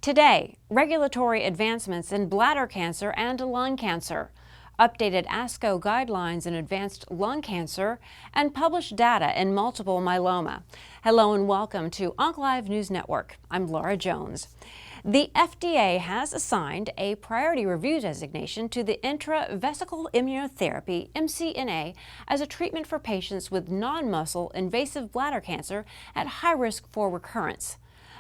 Today, regulatory advancements in bladder cancer and lung cancer, updated ASCO guidelines in advanced lung cancer, and published data in multiple myeloma. Hello and welcome to OncLive News Network. I'm Laura Jones. The FDA has assigned a priority review designation to the intravesical immunotherapy, MCNA, as a treatment for patients with non-muscle invasive bladder cancer at high risk for recurrence.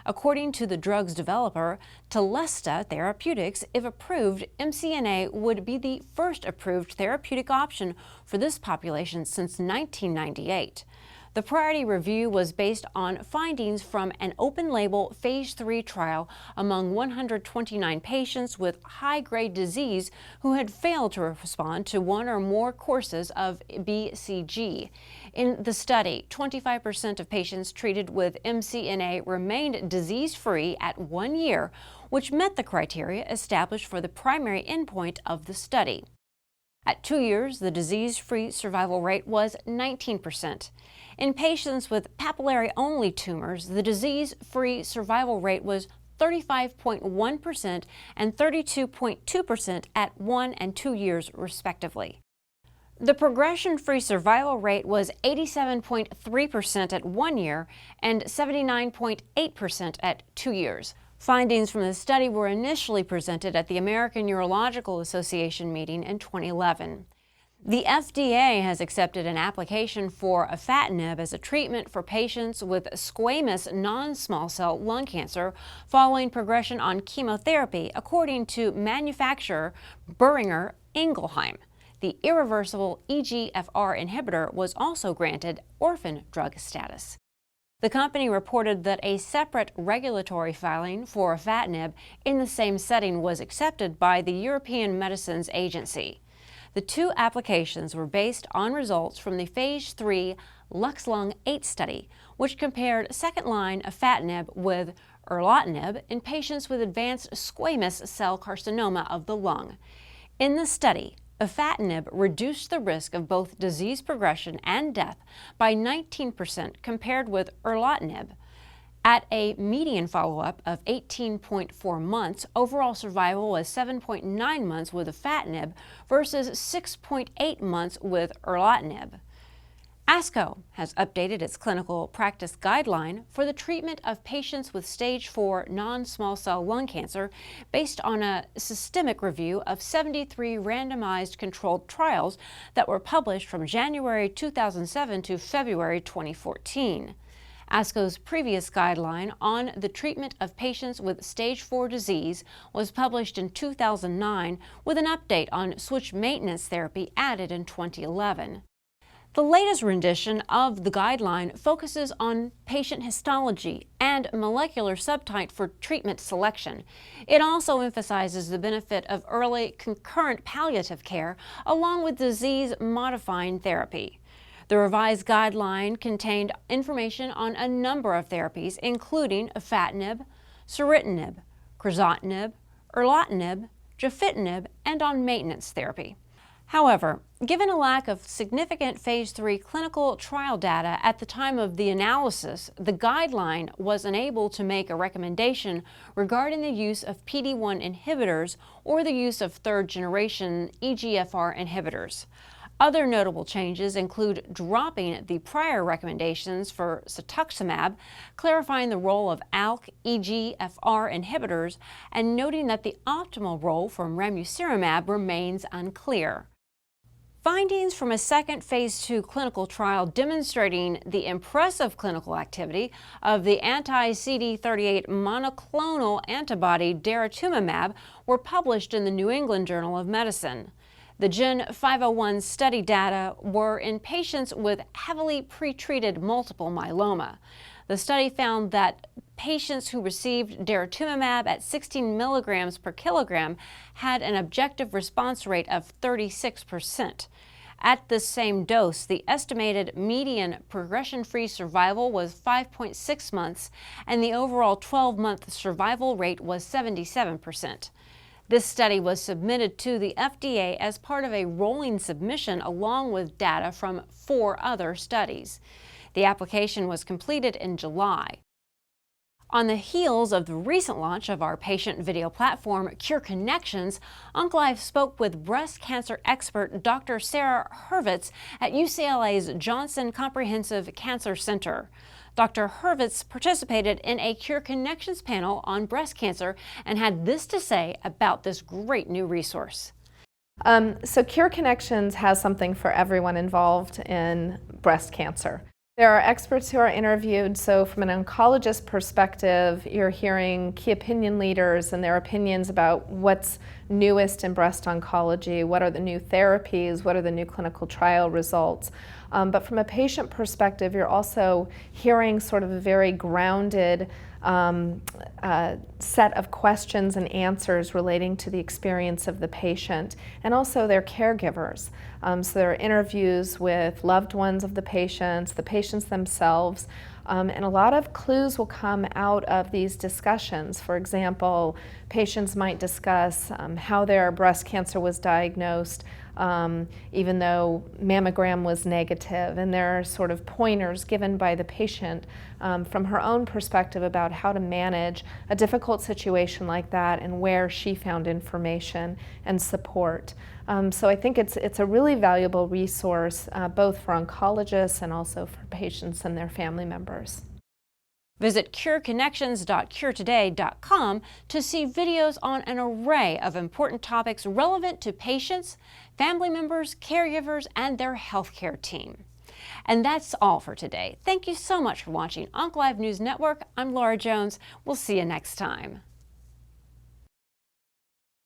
According to the drug's developer, Telesta Therapeutics, if approved, MCNA would be the first approved therapeutic option for this population since 1998. The priority review was based on findings from an open-label Phase 3 trial among 129 patients with high-grade disease who had failed to respond to one or more courses of BCG. In the study, 25% of patients treated with MCNA remained disease-free at 1 year, which met the criteria established for the primary endpoint of the study. At 2 years, the disease-free survival rate was 19%. In patients with papillary-only tumors, the disease-free survival rate was 35.1% and 32.2% at 1 and 2 years, respectively. The progression-free survival rate was 87.3% at 1 year and 79.8% at 2 years. Findings from the study were initially presented at the American Urological Association meeting in 2011. The FDA has accepted an application for Afatinib as a treatment for patients with squamous non-small cell lung cancer following progression on chemotherapy, according to manufacturer Boehringer Ingelheim. The irreversible EGFR inhibitor was also granted orphan drug status. The company reported that a separate regulatory filing for Afatinib in the same setting was accepted by the European Medicines Agency. The two applications were based on results from the Phase 3 LUX-Lung-8 study, which compared second-line Afatinib with erlotinib in patients with advanced squamous cell carcinoma of the lung. In the study, Afatinib reduced the risk of both disease progression and death by 19% compared with erlotinib. At a median follow-up of 18.4 months, overall survival was 7.9 months with Afatinib versus 6.8 months with erlotinib. ASCO has updated its clinical practice guideline for the treatment of patients with stage 4 non-small cell lung cancer based on a systemic review of 73 randomized controlled trials that were published from January 2007 to February 2014. ASCO's previous guideline on the treatment of patients with stage 4 disease was published in 2009 with an update on switch maintenance therapy added in 2011. The latest rendition of the guideline focuses on patient histology and molecular subtype for treatment selection. It also emphasizes the benefit of early concurrent palliative care along with disease-modifying therapy. The revised guideline contained information on a number of therapies, including Afatinib, ceritinib, crizotinib, erlotinib, gefitinib, and on maintenance therapy. However, given a lack of significant Phase 3 clinical trial data at the time of the analysis, the guideline was unable to make a recommendation regarding the use of PD-1 inhibitors or the use of third-generation EGFR inhibitors. Other notable changes include dropping the prior recommendations for cetuximab, clarifying the role of ALK EGFR inhibitors, and noting that the optimal role for ramucirumab remains unclear. Findings from a second Phase 2 clinical trial demonstrating the impressive clinical activity of the anti-CD38 monoclonal antibody daratumumab were published in the New England Journal of Medicine. The Gen 501 study data were in patients with heavily pretreated multiple myeloma. The study found that patients who received daratumumab at 16 milligrams per kilogram had an objective response rate of 36%. At the same dose, the estimated median progression-free survival was 5.6 months, and the overall 12-month survival rate was 77%. This study was submitted to the FDA as part of a rolling submission along with data from 4 other studies. The application was completed in July. On the heels of the recent launch of our patient video platform, Cure Connections, OncLive spoke with breast cancer expert Dr. Sarah Hurvitz at UCLA's Johnson Comprehensive Cancer Center. Dr. Hurvitz participated in a Cure Connections panel on breast cancer and had this to say about this great new resource. So Cure Connections has something for everyone involved in breast cancer. There are experts who are interviewed, so from an oncologist perspective, you're hearing key opinion leaders and their opinions about what's newest in breast oncology, what are the new therapies, what are the new clinical trial results. But from a patient perspective, you're also hearing sort of a very grounded set of questions and answers relating to the experience of the patient and also their caregivers. So there are interviews with loved ones of the patients themselves, and a lot of clues will come out of these discussions. For example, patients might discuss how their breast cancer was diagnosed, even though mammogram was negative, and there are sort of pointers given by the patient from her own perspective about how to manage a difficult situation like that and where she found information and support. So I think it's a really valuable resource both for oncologists and also for patients and their family members. Visit cureconnections.curetoday.com to see videos on an array of important topics relevant to patients, family members, caregivers, and their healthcare team. And that's all for today. Thank you so much for watching OncLive News Network. I'm Laura Jones. We'll see you next time.